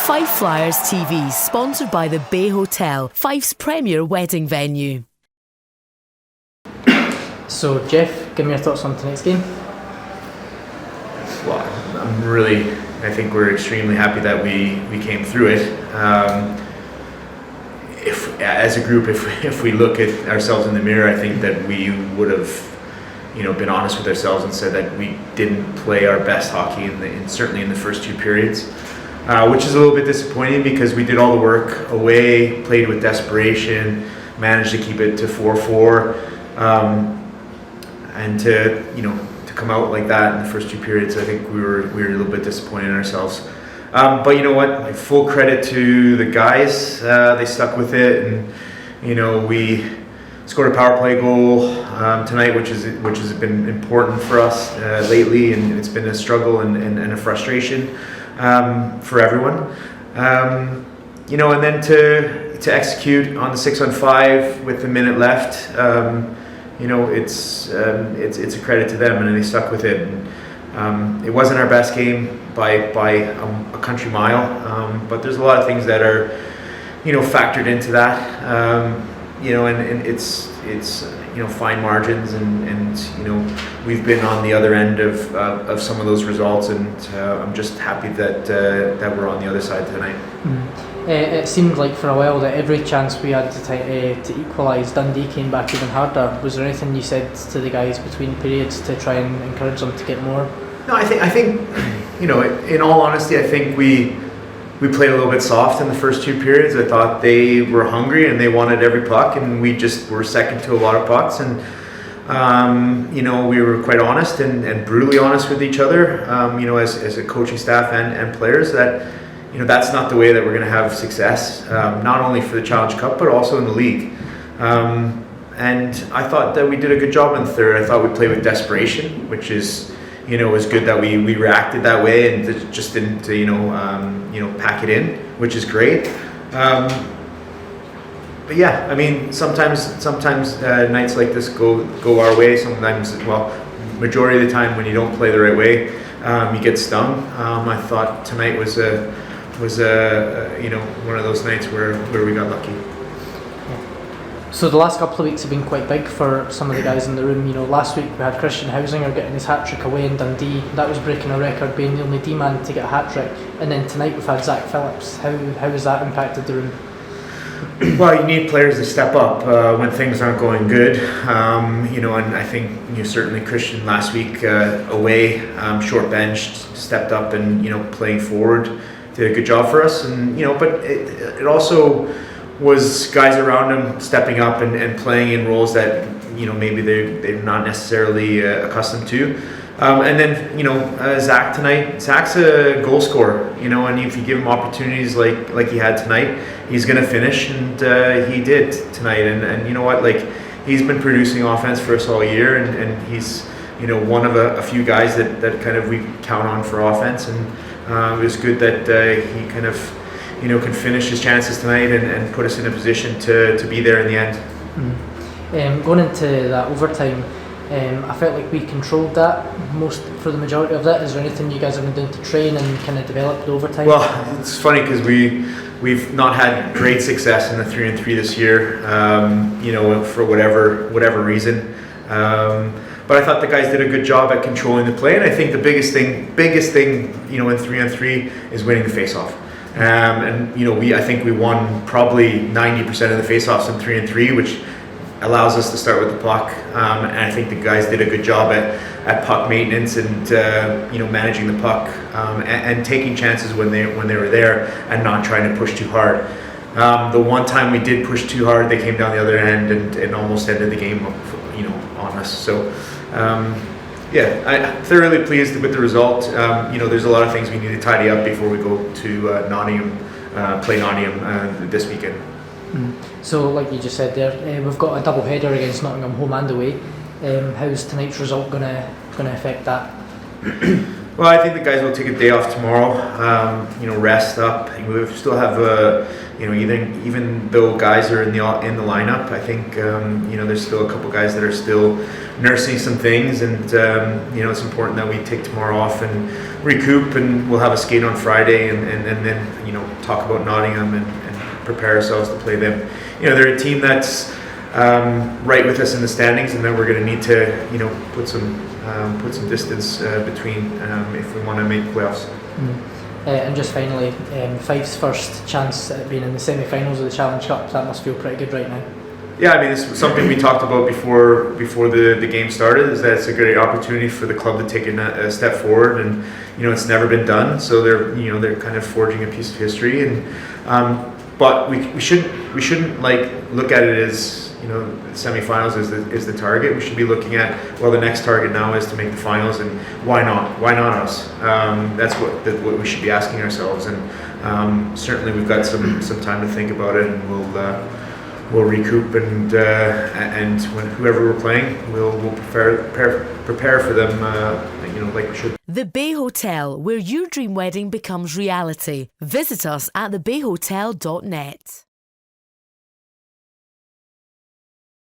Fife Flyers TV, sponsored by the Bay Hotel, Fife's premier wedding venue. So, Jeff, give me your thoughts on tonight's game. Well, I think we're extremely happy that we came through it. If as a group, if we look at ourselves in the mirror, I think that we would have, been honest with ourselves and said that we didn't play our best hockey certainly in the first two periods, which is a little bit disappointing because we did all the work away, played with desperation, managed to keep it to 4-4, and to come out like that in the first two periods. I think we were a little bit disappointed in ourselves. But you know what? Like, full credit to the guys. They stuck with it, and we scored a power play goal tonight, which has been important for us lately, and it's been a struggle and a frustration for everyone. And then to execute on the 6-on-5 with a minute left. It's a credit to them, and they stuck with it. And, it wasn't our best game by a country mile, but there's a lot of things that are, factored into that. And it's fine margins, and we've been on the other end of some of those results, and I'm just happy that we're on the other side tonight. It seemed like for a while that every chance we had to equalise, Dundee came back even harder. Was there anything you said to the guys between periods to try and encourage them to get more? No, I think in all honesty, I think we played a little bit soft in the first two periods. I thought they were hungry and they wanted every puck, and we just were second to a lot of pucks. And we were quite honest and brutally honest with each other. As a coaching staff and players, that that's not the way that we're going to have success, not only for the Challenge Cup, but also in the league. And I thought that we did a good job in the third. I thought we played with desperation, which is, was good that we reacted that way and just didn't, pack it in, which is great. But yeah, I mean, sometimes nights like this go our way. Sometimes, majority of the time when you don't play the right way, you get stung. I thought tonight was one of those nights where we got lucky. So the last couple of weeks have been quite big for some of the guys in the room. Last week we had Christian Hausinger getting his hat-trick away in Dundee. That was breaking a record, being the only D-man to get a hat-trick. And then tonight we've had Zach Phillips. How has that impacted the room? Well, you need players to step up when things aren't going good. And I think certainly Christian last week away, short benched, stepped up and playing forward, did a good job for us. And but it also was guys around him stepping up and playing in roles that maybe they're not necessarily accustomed to. And then Zach tonight. Zach's a goal scorer, and if you give him opportunities like he had tonight, he's going to finish, and he did tonight. And you know what, he's been producing offense for us all year, and he's one of a few guys that kind of we count on for offense. And it was good that he kind of can finish his chances tonight and put us in a position to be there in the end. Going into that overtime, I felt like we controlled that for the majority of that. Is there anything you guys have been doing to train and kind of develop the overtime? Well, it's funny because we've not had great success in the 3-on-3 this year, for whatever reason. But I thought the guys did a good job at controlling the play, and I think the biggest thing, in 3-on-3 is winning the face-off. I think we won probably 90% of the face-offs in 3-on-3, which allows us to start with the puck. And I think the guys did a good job at puck maintenance and managing the puck and taking chances when they were there and not trying to push too hard. The one time we did push too hard, they came down the other end and almost ended the game on us. So. I'm thoroughly pleased with the result. There's a lot of things we need to tidy up before we go to Nottingham, play Nottingham this weekend. So, like you just said there, we've got a double header against Nottingham, home and away. How's tonight's result going to affect that? Well, I think the guys will take a day off tomorrow. Rest up. We still have, even though guys are in the lineup, I think there's still a couple guys that are still nursing some things, and it's important that we take tomorrow off and recoup, and we'll have a skate on Friday, and then talk about Nottingham and prepare ourselves to play them. They're a team that's right with us in the standings, and then we're going to need to put some distance between if we want to make playoffs. And just finally, Fife's first chance at being in the semi-finals of the Challenge Cup, that must feel pretty good right now. Yeah, I mean, it's something we talked about before the game started, is that it's a great opportunity for the club to take a step forward, and it's never been done, so they're kind of forging a piece of history, and but we shouldn't like look at it as semifinals is the target. We should be looking at, well, the next target now is to make the finals, and why not us? That's what we should be asking ourselves, and certainly we've got some time to think about it, and we'll recoup, and when whoever we're playing, we'll prepare for them, like we should. The Bay Hotel, where your dream wedding becomes reality. Visit us at thebayhotel.net.